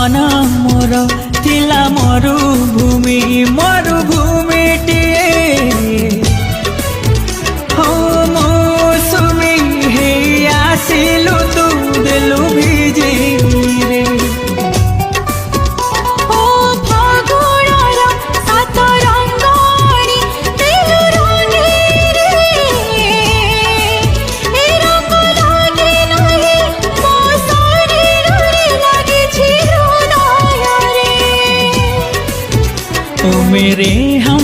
जीवन मोर थिला मरुभूमि मरुभूमिटिए हो मौसुमी हे आसिलु तू देलु भिजी रे ओ फागुणर सात रंगणी देलु रंगी रे ए रंग लागे नाही मो शरीरे लागिछि हृदय रे ओ मेरे हम